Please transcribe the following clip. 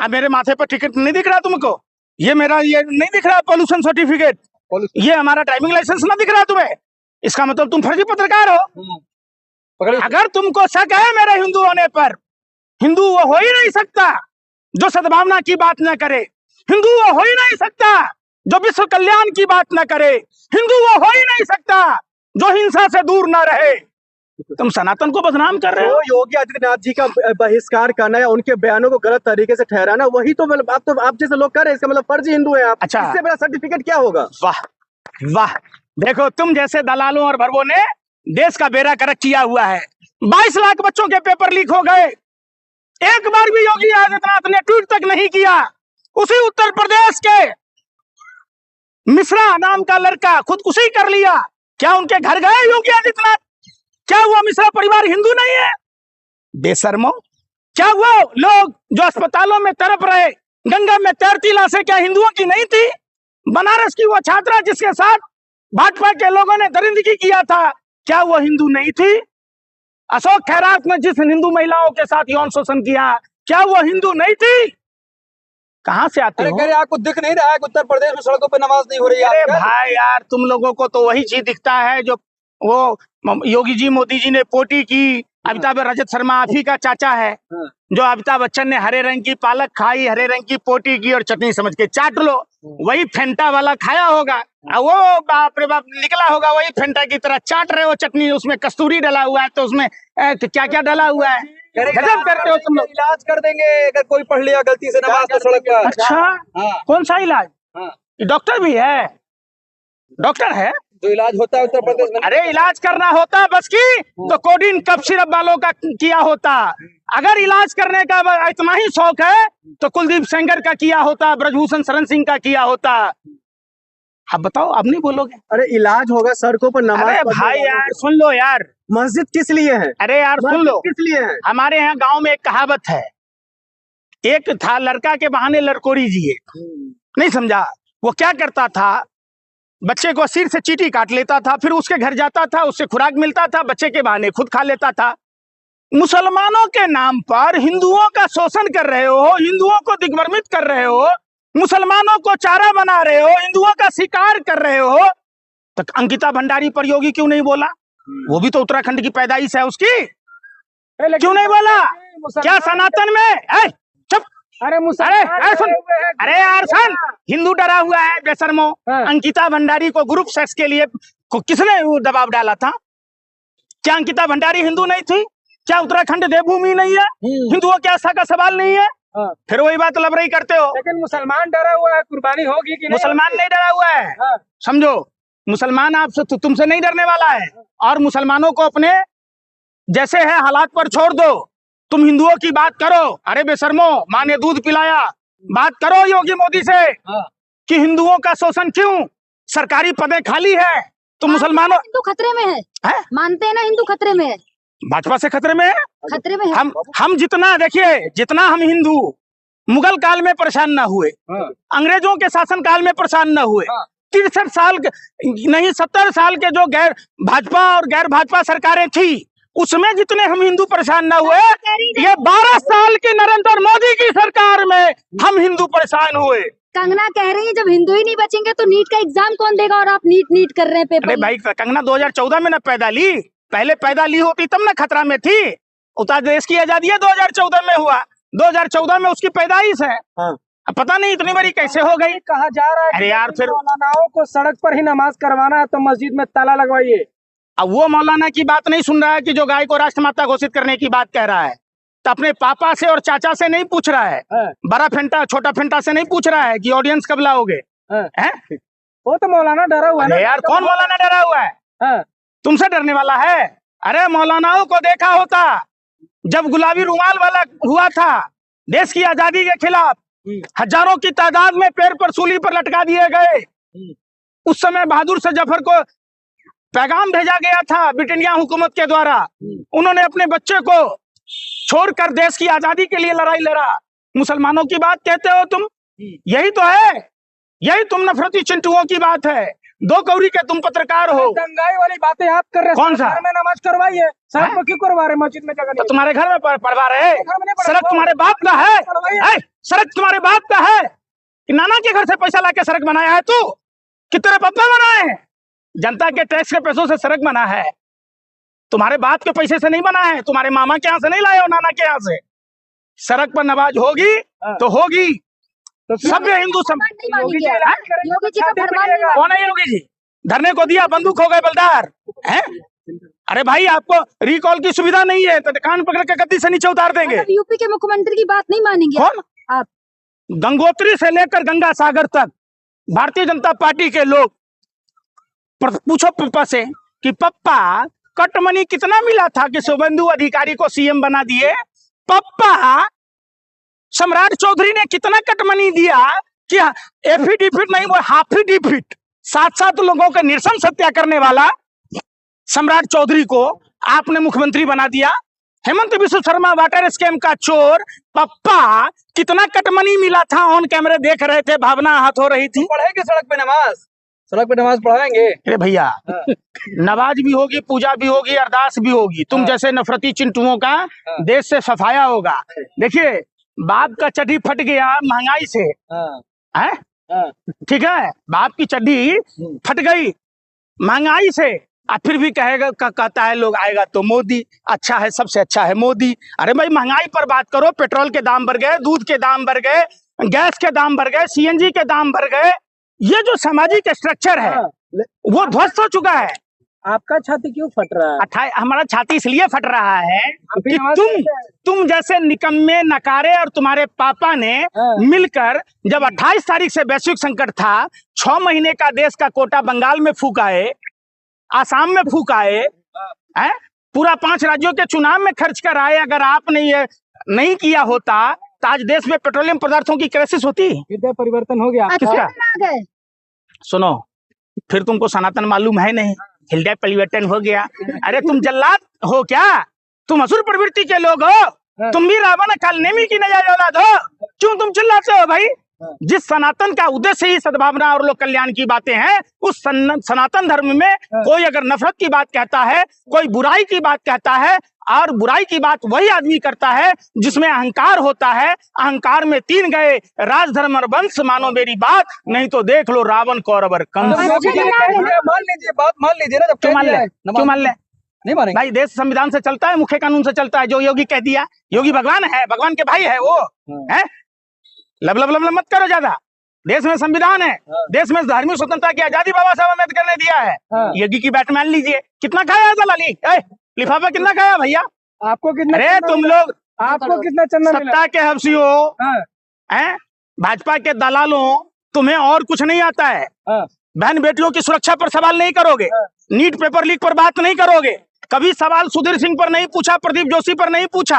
मेरे माथे पर टिकट नहीं दिख रहा तुमको? ये मेरा ये नहीं दिख रहा पोल्यूशन सर्टिफिकेट? ये हमारा ड्राइविंग लाइसेंस ना दिख रहा तुम्हें? इसका मतलब तुम फर्जी पत्रकार हो। अगर तुमको शक है मेरे हिंदू होने पर, हिंदू वो हो ही नहीं सकता जो सद्भावना की बात न करे। हिंदू वो हो ही नहीं सकता जो विश्व कल्याण की बात न करे। हिंदू वो हो ही नहीं सकता जो हिंसा से दूर न रहे। तुम सनातन को बदनाम कर रहे हो। योगी आदित्यनाथ जी का बहिष्कार करना या उनके बयानों को गलत तरीके से ठहराना, वही तो मतलब आप जैसे लोग कर रहे हैं, इसका मतलब फर्जी हिंदू है आप। अच्छा, इससे बड़ा सर्टिफिकेट क्या होगा? वाह वाह, देखो तुम जैसे दलालों और भरवों ने देश का बेड़ा गर्क किया हुआ है। 22 लाख बच्चों के पेपर लीक हो गए, एक बार भी योगी आदित्यनाथ ने ट्वीट तक नहीं किया। उसी उत्तर प्रदेश के मिश्रा नाम का लड़का खुदकुशी कर लिया। क्या उनके घर गए योगी आदित्यनाथ? क्या वो मिश्रा परिवार हिंदू नहीं है? बेशर्मो, क्या वो लोग जो अस्पतालों में तड़प रहे, गंगा में तैरती लाशें क्या हिंदुओं की नहीं थी? बनारस की वो छात्रा जिसके साथ भाजपा के लोगों ने दरिंदगी किया था, क्या वो हिंदू नहीं थी? अशोक खैरात ने जिस हिंदू महिलाओं के साथ यौन शोषण किया, क्या वो हिंदू नहीं थी? कहां से आते हो? अरे आपको दिख नहीं रहा है उत्तर प्रदेश में सड़कों पे नमाज नहीं हो रही है? अरे भाई यार, तुम लोगों को तो वही चीज दिखता है जो वो योगी जी मोदी जी ने पोटी की। अमिताभ रजत शर्मा आप ही का चाचा है, जो अमिताभ बच्चन ने हरे रंग की पालक खाई, हरे रंग की पोटी की और चटनी समझ के चाट लो, वही फेंटा वाला खाया होगा। वो बाप रे बाप निकला होगा वही फेंटा की तरह चाट रहे हो चटनी। उसमें कस्तूरी डला हुआ है तो उसमें क्या क्या डला हुआ है। गजब करते हो तुम लोग। इलाज कर देंगे अगर कोई पढ़ लिया गलती से नमाज तो सड़क पर। अच्छा, कौन सा इलाज? डॉक्टर भी है? डॉक्टर है जो इलाज होता है उत्तर प्रदेश में? अरे इलाज करना होता बस की तो कोडिन कफ सिरप वालों का किया होता। अगर इलाज करने का इतना ही शौक है तो कुलदीप सेंगर का किया होता, ब्रजभूषण शरण सिंह का किया होता। अब बताओ, अब नहीं बोलोगे? अरे इलाज होगा सड़कों पर नमाज। अरे भाई यार सुन लो यार, मस्जिद किस लिए है? अरे यार सुन लो, किस लिए है? हमारे यहाँ गांव में एक कहावत है, एक था लड़का के बहाने लड़कोरी जिए। नहीं समझा? वो क्या करता था, बच्चे को सिर से चींटी काट लेता था, फिर उसके घर जाता था, उससे खुराक मिलता था, बच्चे के बहाने खुद खा लेता था। मुसलमानों के नाम पर हिंदुओं का शोषण कर रहे हो, हिंदुओं को दिग्भ्रमित कर रहे हो, मुसलमानों को चारा बना रहे हो, हिंदुओं का शिकार कर रहे हो। तो अंकिता भंडारी पर योगी क्यों नहीं बोला? वो भी तो उत्तराखंड की पैदाइश है उसकी, क्यों नहीं बोला? क्या सनातन में चुप। अरे सुन, अरे यार सुन, हिंदू डरा हुआ है बेशर्मो। अंकिता भंडारी को ग्रुप सेक्स के लिए किसने दबाव डाला था? क्या अंकिता भंडारी हिंदू नहीं थी? क्या उत्तराखंड देवभूमि नहीं है? हिंदुओं की आस्था का सवाल नहीं है? फिर वही बात लबरई करते हो। लेकिन मुसलमान डरा हुआ है, कुर्बानी होगी कि नहीं? मुसलमान नहीं डरा हुआ है, समझो। मुसलमान आपसे तुमसे नहीं डरने वाला है, और मुसलमानों को अपने जैसे है हालात पर छोड़ दो। तुम हिंदुओं की बात करो, अरे बेशर्मो, माँ ने दूध पिलाया। बात करो योगी मोदी से कि हिंदुओं का शोषण क्यों, सरकारी पदें खाली है तो मुसलमानों। हिंदू खतरे में है? मानते हैं ना हिंदू खतरे में है? भाजपा से खतरे में है? खतरे में है। हम जितना देखिए, जितना हम हिंदू मुगल काल में परेशान न हुए, अंग्रेजों के शासन काल में परेशान न हुए, 63 साल नहीं 70 साल के जो गैर भाजपा और गैर भाजपा सरकारें थी, उसमें जितने हम हिंदू परेशान न हुए, ये 12 साल की नरेंद्र मोदी की सरकार में हम हिंदू परेशान हुए। कंगना कह रही है जब हिंदू ही नहीं बचेंगे तो नीट का एग्जाम कौन देगा, और आप नीट कर रहे हैं पेपर। अरे भाई, कंगना 2014 में ना पैदा ली, पहले पैदा ली होती तब ना खतरा में थी। उत्तर देश की आजादी 2014 में हुआ, 2014 में उसकी पैदाइश है। अब पता नहीं इतनी बड़ी कैसे हो गई। कहा जा रहा है अरे यार, फिर मौलानाओं को सड़क पर ही नमाज करवाना है तो मस्जिद में ताला लगवाइए। अब वो मौलाना की बात नहीं सुन रहा है कि जो गाय को राष्ट्रमाता घोषित करने की बात कह रहा है, तो अपने पापा से और चाचा से नहीं पूछ रहा है, बड़ा फेंटा छोटा फेंटा से नहीं पूछ रहा है कि ऑडियंस कब लाओगे। वो तो मौलाना डरा हुआ है यार। कौन मौलाना डरा हुआ है? तुमसे डरने वाला है? अरे मौलानाओं को देखा होता जब गुलाबी रुमाल वाला हुआ था देश की आजादी के खिलाफ, हजारों की तादाद में पैर पर सूली पर लटका दिए गए। उस समय बहादुर शाह जफर को पैगाम भेजा गया था ब्रिटेनिया हुकूमत के द्वारा, उन्होंने अपने बच्चे को छोड़कर देश की आजादी के लिए लड़ाई लड़ा। मुसलमानों की बात कहते हो तुम? यही तो है, यही तुम नफरती चिंटुओं की बात है। दो कौड़ी के तुम पत्रकार हो। दंगाई वाली बातें आप कर रहे हैं। कौन सा? घर में नमाज करवाइए, सड़क पर क्यों करवा रहे? मस्जिद में जगह तो नहीं। तुम्हारे घर में पढ़वा रहे? घर में नहीं पढ़वा। सड़क तुम्हारे बाप का है? करवाइए। सड़क तुम्हारे बाप का है कि नाना के घर से पैसा लाके सड़क बनाया है तू, कि तेरे पापा बनाए हैं? जनता के टैक्स के पैसों से सड़क बना है, तुम्हारे बाप के पैसे से नहीं बना है, तुम्हारे मामा के यहाँ से नहीं लाए हो, नाना के यहाँ से। सड़क पर नमाज होगी तो होगी, तो फिर सभ्य हिंदू नहीं मानेंगे। योगी जी ऐलान करेंगे योगी जी तो का छाती फरमान पीटिएगा। नहीं कौन है योगी जी? धरने को दिया, बंदूक हो गए बलदार हैं? अरे भाई, आपको रिकॉल की सुविधा नहीं है तो कान पकड़ के गद्दी से नीचे उतार देंगे। मतलब यूपी के मुख्यमंत्री की बात नहीं मानेंगे कौन? आप? गंगोत्री से लेकर गंगा सागर तक भारतीय जनता पार्टी के लोग पूछो पप्पा से कि पप्पा कटमनी कितना मिला था कि शुभेंदु अधिकारी को सीएम बना दिए? पप्पा सम्राट चौधरी ने कितना कटमनी दिया कि एफिडेविट नहीं, वो हाफिडेविट 7 लोगों के निरसन सत्या करने वाला सम्राट चौधरी को आपने मुख्यमंत्री बना दिया। हेमंत बिस्व शर्मा वाटर स्कैम का चोर, पप्पा कितना कटमनी मिला था? ऑन कैमरे देख रहे थे, भावना हाथ हो रही थी। पढ़ेंगे सड़क पे नमाज, सड़क पे नमाज पढ़ाएंगे। अरे भैया, नमाज भी होगी, पूजा भी होगी, अरदास भी होगी, तुम जैसे नफरती चिंटुओं का देश से सफाया होगा। देखिए, बाप का चड्डी फट गया महंगाई से, है ठीक है, बाप की चड्डी फट गई महंगाई से, और फिर भी कहेगा कहता है लोग आएगा तो मोदी अच्छा है, सबसे अच्छा है मोदी। अरे भाई, महंगाई पर बात करो, पेट्रोल के दाम बढ़ गए, दूध के दाम बढ़ गए, गैस के दाम बढ़ गए, सीएनजी के दाम बढ़ गए। ये जो सामाजिक स्ट्रक्चर है वो ध्वस्त हो चुका है। आपका छाती क्यों फट रहा है? हमारा छाती इसलिए फट रहा है अभी कि नमाज तुम पढ़ते हैं। तुम जैसे निकम्मे नकारे और तुम्हारे पापा ने मिलकर जब 28 तारीख से वैश्विक संकट था, 6 महीने का देश का कोटा बंगाल में फूक आए, आसाम में फूक आए, हैं? पूरा 5 राज्यों के चुनाव में खर्च कर आए। अगर आपने ये नहीं किया होता तो आज देश में पेट्रोलियम पदार्थों की क्राइसिस होती। हृदय परिवर्तन हो गया। किसका? आ गए। सुनो, फिर तुमको सनातन मालूम है नहीं, हृदय परिवर्तन हो गया। अरे तुम जल्लाद हो क्या? तुम असुर प्रवृत्ति के लोग हो, तुम भी रावण काल नेमी की नया औलाद हो, क्यों तुम चिल्लाते हो भाई? जिस सनातन का उद्देश्य ही सद्भावना और लोक कल्याण की बातें हैं, उस सनातन धर्म में कोई अगर नफरत की बात कहता है, कोई बुराई की बात कहता है, और बुराई की बात वही आदमी करता है जिसमें अहंकार होता है। अहंकार में 3 गए, राजधर्म और वंश, मानो मेरी बात, नहीं तो देख लो रावण कौरव और कंस। मान लीजिए, बात मान लीजिए ना, जब क्यों मान ले? क्यों मान ले? नहीं मानेंगे भाई, देश संविधान से चलता है, मुख्य कानून से चलता है। जो योगी कह दिया, योगी भगवान है, भगवान के भाई है वो, है? लब लब लब लब मत करो ज्यादा। देश में संविधान है, देश में धार्मिक स्वतंत्रता की आजादी बाबा साहब अम्बेडकर ने दिया है। योगी की बैट मान लीजिए, कितना खाया है दलाली? लिफाफा कितना खाया भैया? आपको कितना? अरे तुम लोग आपको कितना चंदा मिला? सत्ता के हफ्सियों, हैं? भाजपा के दलालों, तुम्हें और कुछ नहीं आता है। बहन बेटियों की सुरक्षा पर सवाल नहीं करोगे, नीट पेपर लीक पर बात नहीं करोगे, कभी सवाल सुधीर सिंह पर नहीं पूछा, प्रदीप जोशी पर नहीं पूछा।